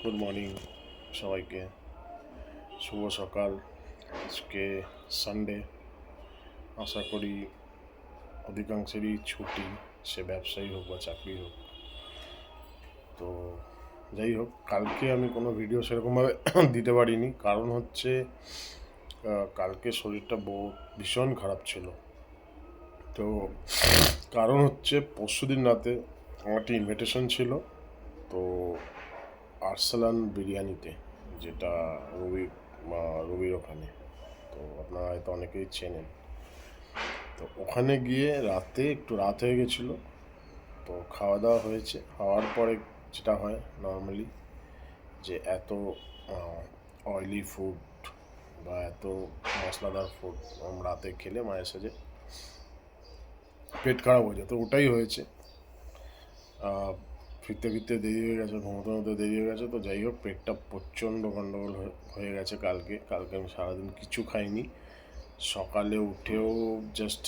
Good morning সবাইকে, শুভ সকাল। আজকে সানডে, আশা করি অধিকাংশেরই ছুটি, সে ব্যবসায়ী হোক বা চাকরি হোক। তো যাই হোক, কালকে আমি কোনো ভিডিও সেরকমভাবে দিতে পারিনি, কারণ হচ্ছে কালকে শরীরটা ভীষণ খারাপ ছিল। তো কারণ হচ্ছে পরশুদিন রাতে আমার একটা ইনভিটেশন ছিল, তো আরসালান বিরিয়ানিতে, যেটা রবির ওখানে, তো আপনারা হয়তো অনেকেই চেনেন। তো ওখানে গিয়ে একটু রাত হয়ে গেছিলো। তো খাওয়া দাওয়া হয়েছে, হওয়ার পরে যেটা হয় নর্মালি, যে এত অয়েলি ফুড বা এত মশলাদার ফুড রাতে খেলে মায়ের সাথে পেট খারাপ হয়ে যায়। তো ওটাই হয়েছে। ফিরতে ফিরতে দেরি হয়ে গেছে, ঘুমোতে দেরি হয়ে গেছে। তো যাই হোক, পেটটা প্রচণ্ড গণ্ডগোল হয়ে গেছে কালকে আমি সারাদিন কিছু খাইনি। সকালে উঠেও জাস্ট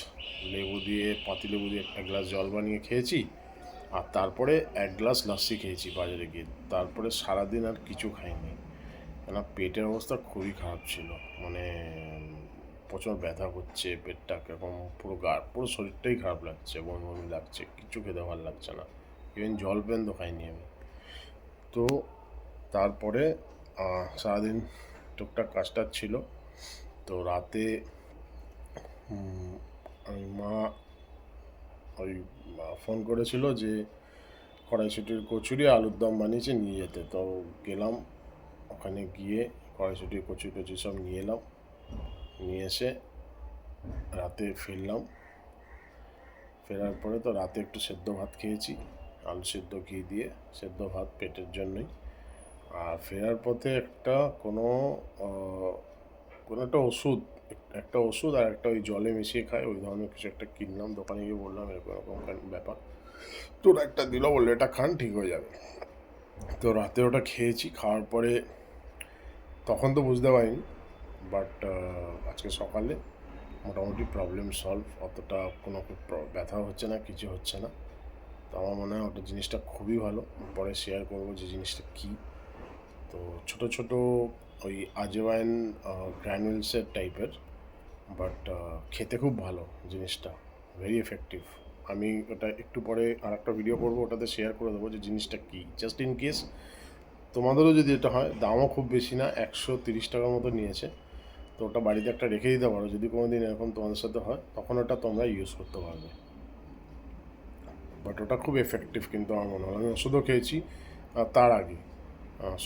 পাতিলেবু দিয়ে এক গ্লাস জল বানিয়ে খেয়েছি, আর তারপরে এক গ্লাস লাস্সি খেয়েছি বাজারে গিয়ে। তারপরে সারাদিন আর কিছু খাইনি, কেন পেটের অবস্থা খুবই খারাপ ছিল। মানে প্রচুর ব্যথা করছে, পেটটা কিরকম পুরো শরীরটাই খারাপ লাগছে, বমি বমি লাগছে, কিছু খেতে ভালো লাগছে না। ইভেন জল পর্যন্ত খাইনি আমি। তো তারপরে সারাদিন টুকটাক কাজটা ছিল। তো রাতে মা ফোন করেছিল যে কড়াইশুটির কচুরি আলুর দম বানিয়েছে, নিয়ে যেতে। তো গেলাম, ওখানে গিয়ে কড়াইশুটির কচুরি সব নিয়ে এলাম। নিয়ে এসে রাতে ফেরার পরে তো রাতে একটু সেদ্ধ ভাত খেয়েছি, আলু সেদ্ধ ঘি দিয়ে সেদ্ধ ভাত, পেটের জন্যই। আর ফেরার পথে কোনো একটা ওষুধ আর একটা ওই জলে মিশিয়ে খায়, ওই ধরনের কিছু একটা কিনলাম। দোকানে গিয়ে বললাম এরকম ব্যাপার, তো ওটা একটা দিল, বললো এটা খান, ঠিক হয়ে যাবে। তো রাতে ওটা খেয়েছি। খাওয়ার পরে তখন তো বুঝতে পারিনি, বাট আজকে সকালে মোটামুটি প্রবলেম সলভ, অতটা কোনো ব্যথা হচ্ছে না, কিছু হচ্ছে না। তো আমার মনে হয় ওটা জিনিসটা খুবই ভালো। পরে শেয়ার করবো যে জিনিসটা কী। তো ছোটো ছোটো ওই আজওয়াইন গ্র্যানুলসের টাইপের, বাট খেতে খুব ভালো জিনিসটা, ভেরি এফেক্টিভ। আমি ওটা একটু পরে আর একটা ভিডিও করবো, ওটাতে শেয়ার করে দেবো যে জিনিসটা কী, জাস্ট ইন কেস তোমাদেরও যদি এটা হয়। দামও খুব বেশি না, 130 টাকার মতো নিয়েছে। তো ওটা বাড়িতে একটা রেখে দিতে পারো, যদি কোনো দিন এরকম তোমাদের সাথে হয়, তখন ওটা তোমরা ইউজ করতে পারবে। বাট ওটা খুব এফেক্টিভ কিন্তু আমার মনে হয়। আমি ওষুধও খেয়েছি তার আগে,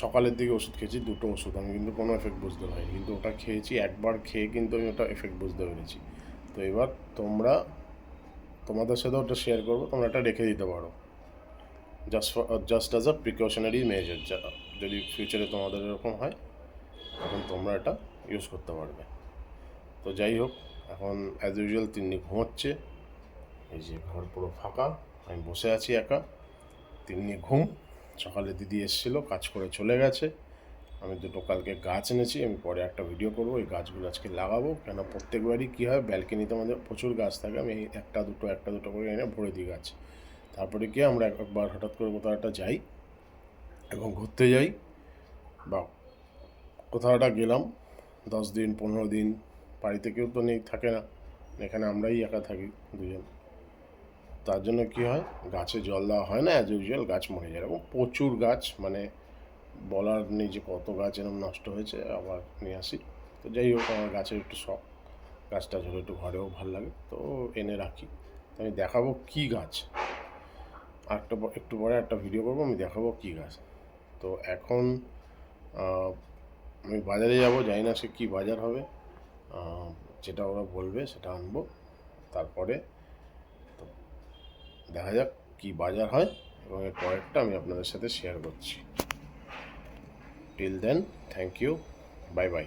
সকালের দিকে ওষুধ খেয়েছি, 2টো ওষুধ, আমি কিন্তু কোনো এফেক্ট বুঝতে পারিনি। কিন্তু ওটা খেয়েছি, একবার খেয়ে কিন্তু আমি ওটা এফেক্ট বুঝতে পেরেছি। তো এবার তোমাদের সাথে ওটা শেয়ার করবো, তোমরা এটা রেখে দিতে পারো, just as a precautionary measure. যদি ফিউচারে তোমাদের এরকম হয়, তখন তোমরা এটা ইউজ করতে পারবে। তো যাই হোক, এখন অ্যাজ ইউজুয়াল তিন্নি ঘুমোচ্ছে। এই যে ঘর পুরো ফাঁকা, আমি বসে আছি একা, তিন্নি ঘুম। সকালে দিদি এসেছিলো, কাজ করে চলে গেছে। আমি দুটো কালকে গাছ এনেছি, আমি পরে একটা ভিডিও করবো। এই গাছগুলো আজকে লাগাবো, কেন প্রত্যেকবারই কী হয়, ব্যালকনিতে আমাদের প্রচুর গাছ থাকে, আমি একটা দুটো করে এনে ভরে দিই গাছ। তারপরে কি আমরা একবার হঠাৎ করে কোথাও একটা যাই এবং ঘুরতে যাই, বা কোথাও একটা গেলাম, 10 দিন 15 দিন, বাড়িতে কেউ তো থাকে না, এখানে আমরাই একা থাকি দুজন। তার জন্য কী হয়, গাছে জল দেওয়া হয় না, অ্যাজ ইউজুয়াল গাছ মরে যায়। এবং প্রচুর গাছ, মানে বলার নেই যে কত গাছ এরকম নষ্ট হয়েছে, আবার নিয়ে আসি। তো যাই হোক, আমার গাছের একটু শখ, গাছটা ঝরে একটু ঘরেও ভালো লাগে, তো এনে রাখি। তো আমি দেখাবো কী গাছ, আর একটু পরে একটা ভিডিও করবো, আমি দেখাবো কী গাছ। তো এখন আমি বাজারে যাব, জানি না সে কী বাজার হবে, যেটা ওরা বলবে সেটা আনবো। তারপরে তো দেখা যাক কী বাজার হয়, এবং এর পরেরটা আমি আপনাদের সাথে শেয়ার করছি। Till then, thank you, bye by.